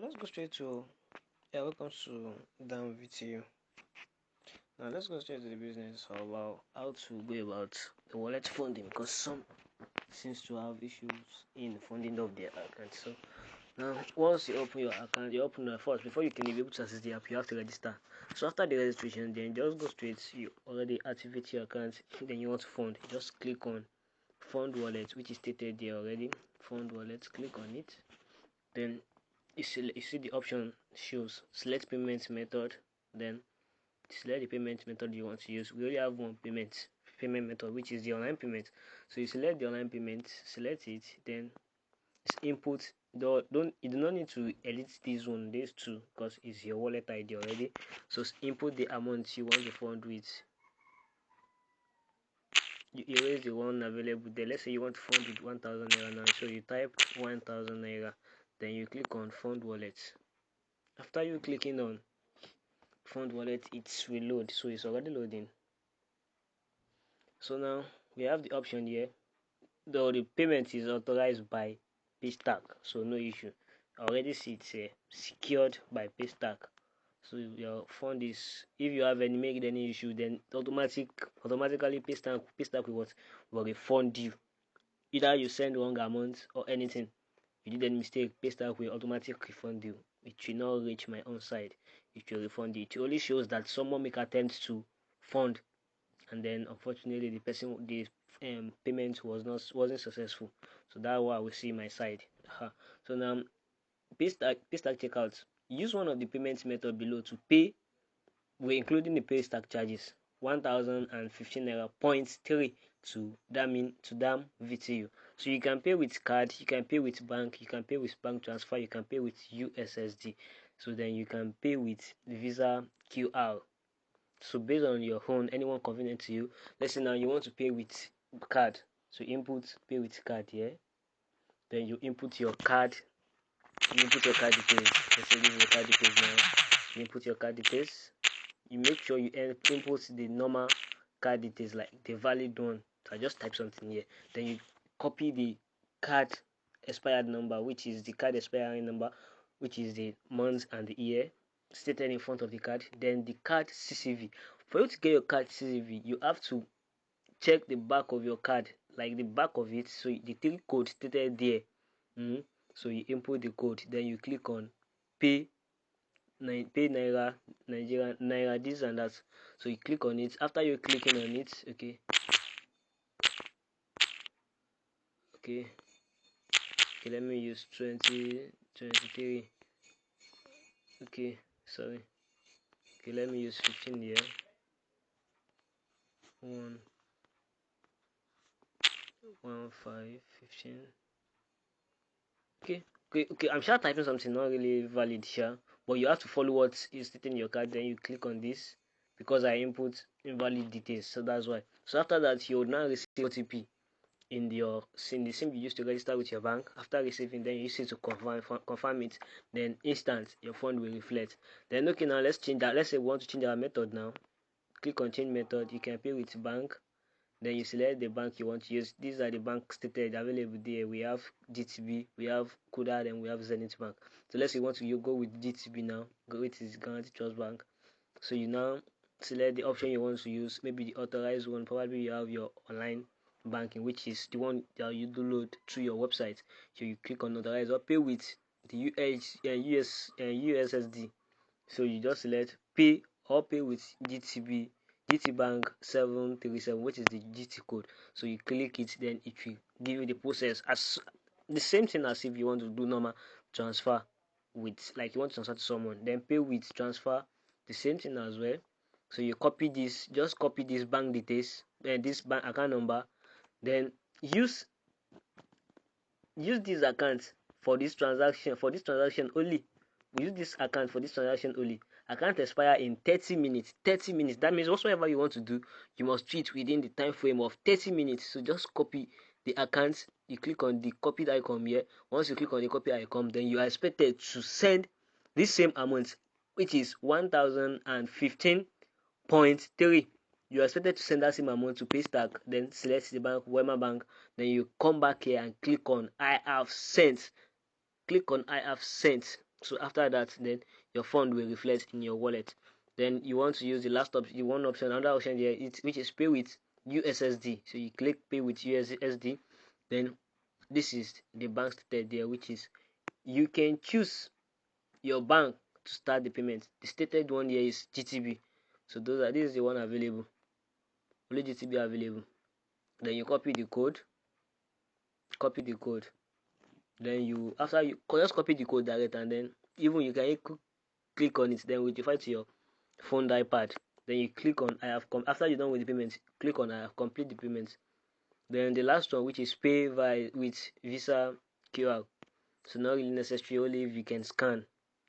Let's go straight to welcome to VTU. Now let's go straight to the business about how to go about the wallet funding, because some seems to have issues in funding of their account. So now once you open your account, you open it first. Before you can be able to access the app, you have to register. So after the registration, then just go straight, you already activate your account, then you want to fund, just click on fund wallet, which is stated there already. Fund wallet, click on it. Then you see the option shows select payment method. Then select the payment method you want to use. We only have one payment method, which is the online payment. So you select the online payment, select it, then it's input. You do not need to edit these two, because it's your wallet ID already. So input the amount you want to fund with. You erase the one available there. Let's say you want to fund with 1,000 naira now, so you type 1,000 naira, then you click on fund wallet. After you clicking on fund wallet, it's reload, so it's already loading. So now we have the option here, though the payment is authorized by paystack, so no issue. I already see it's secured by paystack. So your fund is, if you have any issue, then automatically paystack will refund you. Either you send wrong amount or anything, you did any mistake, paystack will automatically refund you. It will not reach my own side, it will refund you. It only shows that someone make attempt to fund, and then unfortunately the payment wasn't successful. So that's why I will see my side. So now paystack checkout, use one of the payment method below to pay. We're including the paystack charges 1,015 naira 0.3 to DAM VTU. So you can pay with card, you can pay with bank, you can pay with bank transfer, you can pay with USSD. So then you can pay with Visa QR. So based on your own, anyone convenient to you. Let's say now you want to pay with card, so input pay with card here. Then you input your card. You input your card details. Let's say this is the card details now. You input your card details. You make sure you input the normal card details, like the valid one. So I just type something here. Then you copy the card expired number, which is the card expiring number, which is the month and the year stated in front of the card. Then the card CCV. For you to get your card CCV, you have to check the back of your card, like the back of it. So the 3 code stated there. So you input the code, then you click on pay naira, Nigerian naira, this and that. So you click on it. After you clicking on it, okay, let me use 2023. Okay, sorry. Okay, let me use 15 here. 1 5 15. Okay, I'm sure typing something not really valid here, but you have to follow what is stated in your card. Then you click on this, because I input invalid details, so that's why. So after that, you will now receive OTP in the SIM you used to register with your bank. After receiving, then you use it to confirm it. Then instant your fund will reflect. Then okay, now let's change that. Let's say we want to change our method now. Click on change method. You can pay with bank. Then you select the bank you want to use. These are the banks stated available there. We have GTB, we have Kuda, and we have Zenith Bank. So let's say you want to go with GTB now. Go with this Guarantee Trust Bank. So you now select the option you want to use. Maybe the authorized one. Probably you have your online banking, which is the one that you download through your website. So you click on authorize or pay with the USSD. So you just select pay or pay with GTB. GT Bank 737, which is the GT code. So you click it, then it will give you the process as the same thing as if you want to do normal transfer with, like you want to transfer to someone. Then pay with transfer, the same thing as well. So you copy this, just copy this bank details and this bank account number. Then use this account for this transaction. Only. We use this account for this transaction only. Account expire in 30 minutes. 30 minutes. That means whatsoever you want to do, you must treat within the time frame of 30 minutes. So just copy the account. You click on the copied icon here. Once you click on the copy icon, then you are expected to send this same amount, which is 1,015.3. You are expected to send that same amount to paystack. Then select the bank, Wema Bank. Then you come back here and click on I have sent. Click on I have sent. So after that, then your fund will reflect in your wallet. Then you want to use the last option, the one option, another option there, which is pay with USSD. So you click pay with USSD. Then this is the bank stated there, which is you can choose your bank to start the payment. The stated one here is GTB. So this is the one available. Only GTB available. Then you copy the code. Then you after you just copy the code direct, and then even you can click on it. Then we default to your phone iPad. Then you click on I have come after you're done with the payment. Click on I have complete the payment. Then the last one, which is pay with Visa QR. So not really necessary, only if you can scan.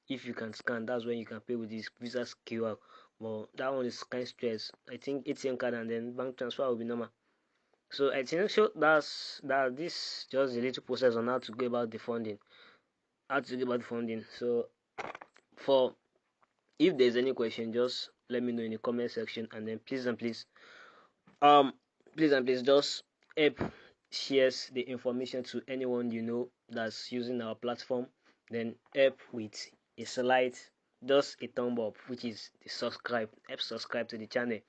If you can scan, that's when you can pay with this Visa QR. But that one is kind of stress. I think ATM card and then bank transfer will be normal. So I think so that's this just a little process on how to go about the funding. So for if there's any question, just let me know in the comment section, and then please and please just help shares the information to anyone you know that's using our platform. Then help with a slight, just a thumb up, which is the subscribe. Help subscribe to the channel.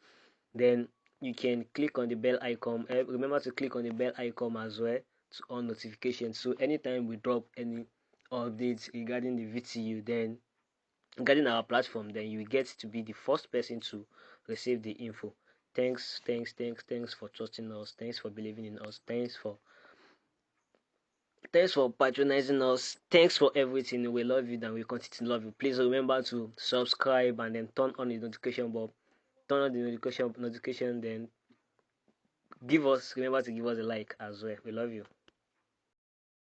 Then you can click on the bell icon. Remember to click on the bell icon as well to on notifications. So anytime we drop any updates regarding the VTU, then regarding our platform, then you get to be the first person to receive the info. Thanks for trusting us. Thanks for believing in us. Thanks for patronizing us. Thanks for everything. We love you and we continue to love you. Please remember to subscribe and then turn on the notification bell. Turn on the notification, then remember to give us a like as well. We love you.